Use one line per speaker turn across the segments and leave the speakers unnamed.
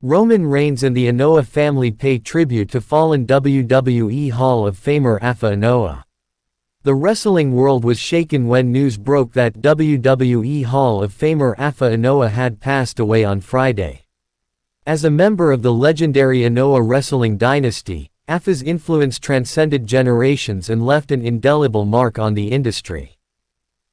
Roman Reigns and the Anoa family pay tribute to fallen WWE Hall of Famer Afa Anoa. The wrestling world was shaken when news broke that WWE Hall of Famer Afa Anoa had passed away on Friday. As a member of the legendary Anoa wrestling dynasty, Afa's influence transcended generations and left an indelible mark on the industry.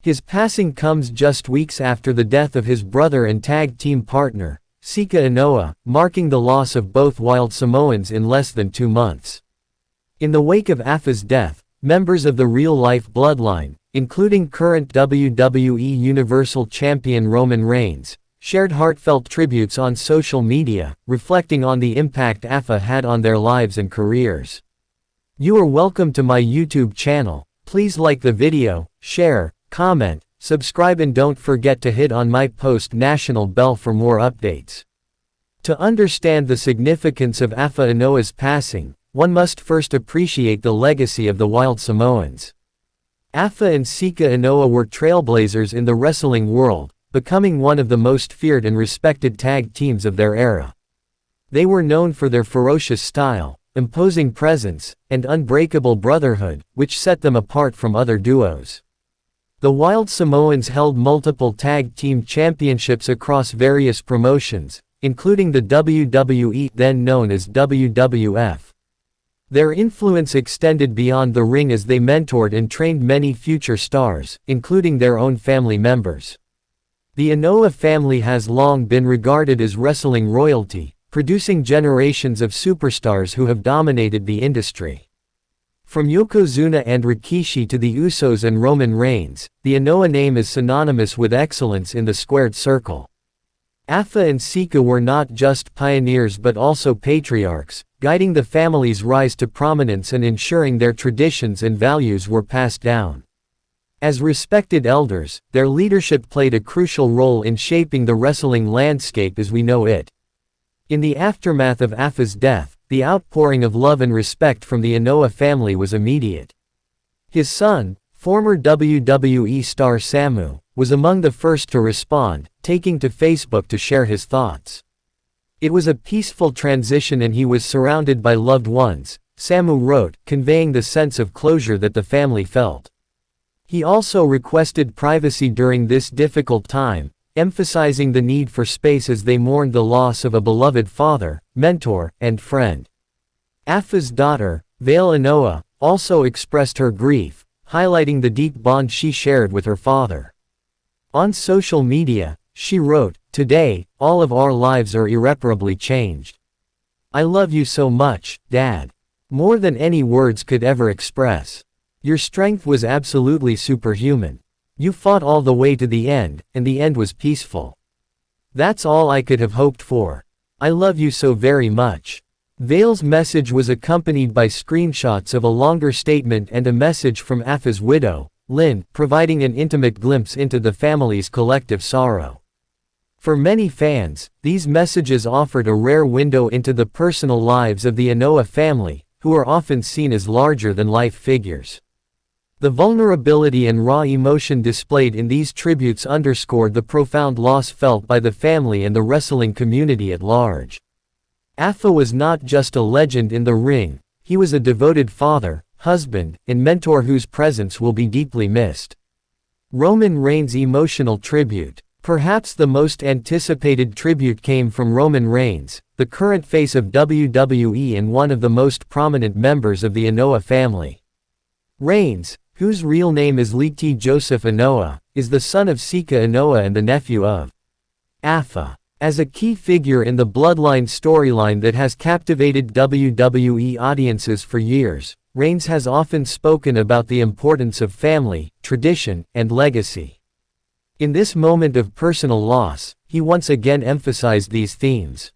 His passing comes just weeks after the death of his brother and tag team partner, Sika Anoa, marking the loss of both Wild Samoans in less than 2 months. In the wake of Afa's death, members of the real-life bloodline, including current WWE Universal Champion Roman Reigns, shared heartfelt tributes on social media, reflecting on the impact Afa had on their lives and careers. You are welcome to my YouTube channel. Please like the video, share, comment, subscribe and don't forget to hit on my post-national bell for more updates. To understand the significance of Afa Anoa'I's passing, one must first appreciate the legacy of the Wild Samoans. Afa and Sika Anoa were trailblazers in the wrestling world, becoming one of the most feared and respected tag teams of their era. They were known for their ferocious style, imposing presence, and unbreakable brotherhood, which set them apart from other duos. The Wild Samoans held multiple tag team championships across various promotions, including the WWE, then known as WWF. Their influence extended beyond the ring as they mentored and trained many future stars, including their own family members. The Anoa family has long been regarded as wrestling royalty, producing generations of superstars who have dominated the industry. From Yokozuna and Rikishi to the Usos and Roman Reigns, the Anoa name is synonymous with excellence in the squared circle. Afa and Sika were not just pioneers but also patriarchs, guiding the family's rise to prominence and ensuring their traditions and values were passed down. As respected elders, their leadership played a crucial role in shaping the wrestling landscape as we know it. In the aftermath of Afa's death, the outpouring of love and respect from the Anoa family was immediate. His son, former WWE star Samu, was among the first to respond, taking to Facebook to share his thoughts. It was a peaceful transition and he was surrounded by loved ones, Samu wrote, conveying the sense of closure that the family felt. He also requested privacy during this difficult time, emphasizing the need for space as they mourned the loss of a beloved father, mentor, and friend. Afa's daughter, Vale Anoa, also expressed her grief, highlighting the deep bond she shared with her father. On social media, she wrote, "Today, all of our lives are irreparably changed. I love you so much, Dad. More than any words could ever express. Your strength was absolutely superhuman. You fought all the way to the end, and the end was peaceful. That's all I could have hoped for. I love you so very much." Vale's message was accompanied by screenshots of a longer statement and a message from Afa's widow, Lynn, providing an intimate glimpse into the family's collective sorrow. For many fans, these messages offered a rare window into the personal lives of the Anoa family, who are often seen as larger-than-life figures. The vulnerability and raw emotion displayed in these tributes underscored the profound loss felt by the family and the wrestling community at large. Afa was not just a legend in the ring, he was a devoted father, husband, and mentor whose presence will be deeply missed. Roman Reigns' emotional tribute. Perhaps the most anticipated tribute came from Roman Reigns, the current face of WWE and one of the most prominent members of the Anoa family. Reigns, whose real name is Liti Joseph Anoa, is the son of Sika Anoa and the nephew of Afa. As a key figure in the bloodline storyline that has captivated WWE audiences for years, Reigns has often spoken about the importance of family, tradition, and legacy. In this moment of personal loss, he once again emphasized these themes.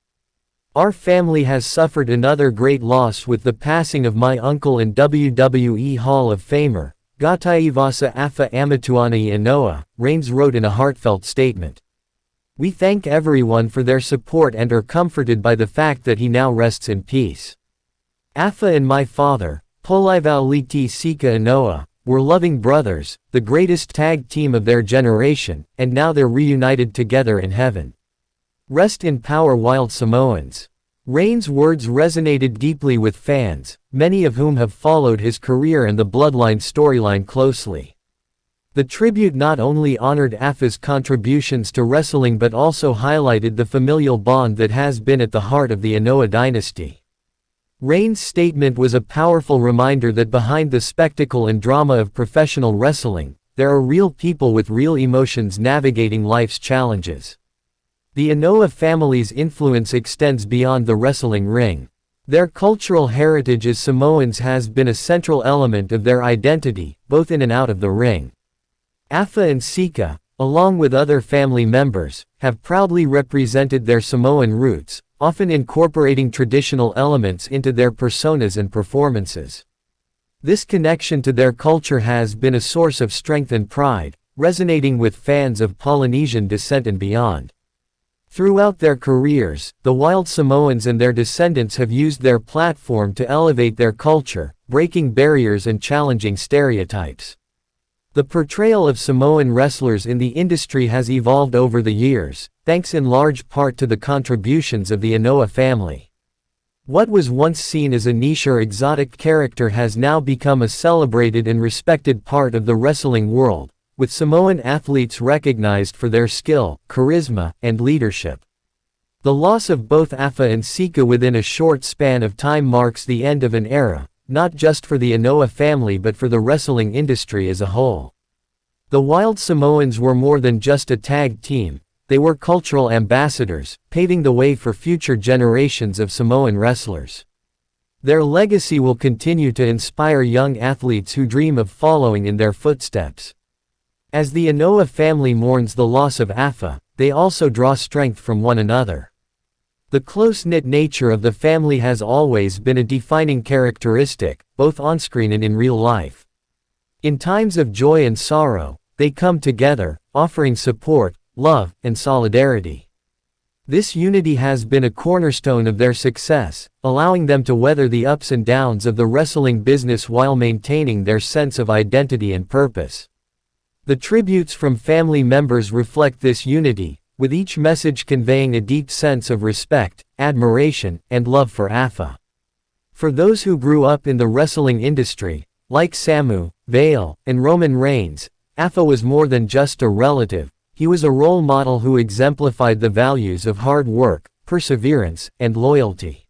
"Our family has suffered another great loss with the passing of my uncle and WWE Hall of Famer, Gataivasa Afa Anoa'I'S Anoa," Reigns wrote in a heartfelt statement. "We thank everyone for their support and are comforted by the fact that he now rests in peace. Afa and my father, Polivao Liti Sika Anoa, were loving brothers, the greatest tag team of their generation, and now they're reunited together in heaven. Rest in power, Wild Samoans. Reigns' words resonated deeply with fans, many of whom have followed his career and the bloodline storyline closely. The tribute not only honored Afa's contributions to wrestling but also highlighted the familial bond that has been at the heart of the Anoa dynasty. Reigns' statement was a powerful reminder that behind the spectacle and drama of professional wrestling, there are real people with real emotions navigating life's challenges. The Anoa family's influence extends beyond the wrestling ring. Their cultural heritage as Samoans has been a central element of their identity, both in and out of the ring. Afa and Sika, along with other family members, have proudly represented their Samoan roots, often incorporating traditional elements into their personas and performances. This connection to their culture has been a source of strength and pride, resonating with fans of Polynesian descent and beyond. Throughout their careers, the Wild Samoans and their descendants have used their platform to elevate their culture, breaking barriers and challenging stereotypes. The portrayal of Samoan wrestlers in the industry has evolved over the years, thanks in large part to the contributions of the Anoa family. What was once seen as a niche or exotic character has now become a celebrated and respected part of the wrestling world, with Samoan athletes recognized for their skill, charisma, and leadership. The loss of both Afa and Sika within a short span of time marks the end of an era, not just for the Anoa family but for the wrestling industry as a whole. The Wild Samoans were more than just a tag team, they were cultural ambassadors, paving the way for future generations of Samoan wrestlers. Their legacy will continue to inspire young athletes who dream of following in their footsteps. As the Anoa family mourns the loss of Afa, they also draw strength from one another. The close-knit nature of the family has always been a defining characteristic, both on-screen and in real life. In times of joy and sorrow, they come together, offering support, love, and solidarity. This unity has been a cornerstone of their success, allowing them to weather the ups and downs of the wrestling business while maintaining their sense of identity and purpose. The tributes from family members reflect this unity, with each message conveying a deep sense of respect, admiration, and love for Afa. For those who grew up in the wrestling industry, like Samu, Vale, and Roman Reigns, Afa was more than just a relative, he was a role model who exemplified the values of hard work, perseverance, and loyalty.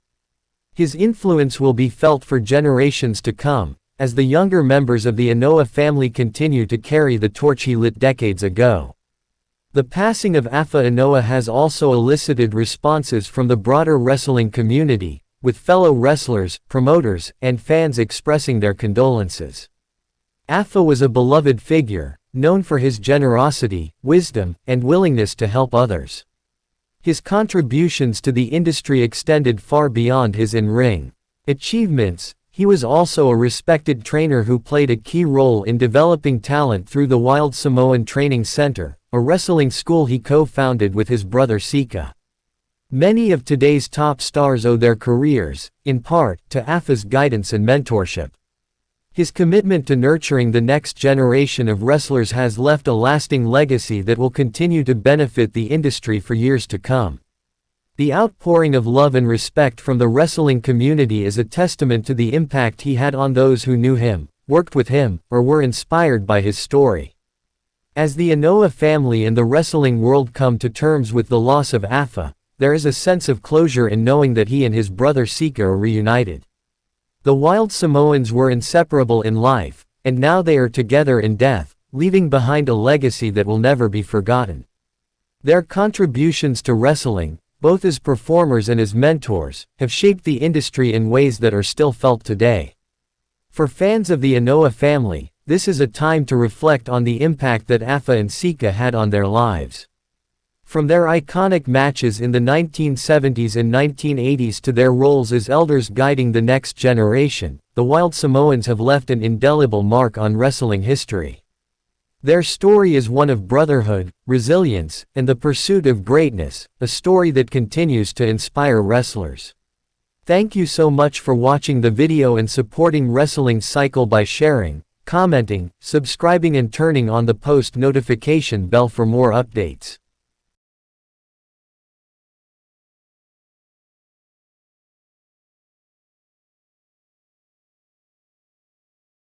His influence will be felt for generations to come, as the younger members of the Anoa family continue to carry the torch he lit decades ago. The passing of Afa Anoa has also elicited responses from the broader wrestling community, with fellow wrestlers, promoters, and fans expressing their condolences. Afa was a beloved figure, known for his generosity, wisdom, and willingness to help others. His contributions to the industry extended far beyond his in-ring achievements. He was also a respected trainer who played a key role in developing talent through the Wild Samoan Training Center, a wrestling school he co-founded with his brother Sika. Many of today's top stars owe their careers, in part, to Afa's guidance and mentorship. His commitment to nurturing the next generation of wrestlers has left a lasting legacy that will continue to benefit the industry for years to come. The outpouring of love and respect from the wrestling community is a testament to the impact he had on those who knew him, worked with him, or were inspired by his story. As the Anoa family and the wrestling world come to terms with the loss of Afa, there is a sense of closure in knowing that he and his brother Sika are reunited. The Wild Samoans were inseparable in life, and now they are together in death, leaving behind a legacy that will never be forgotten. Their contributions to wrestling, both as performers and as mentors, have shaped the industry in ways that are still felt today. For fans of the Anoa family, this is a time to reflect on the impact that Afa and Sika had on their lives. From their iconic matches in the 1970s and 1980s to their roles as elders guiding the next generation, the Wild Samoans have left an indelible mark on wrestling history. Their story is one of brotherhood, resilience, and the pursuit of greatness, a story that continues to inspire wrestlers. Thank you so much for watching the video and supporting Wrestling Cycle by sharing, commenting, subscribing and turning on the post notification bell for more updates.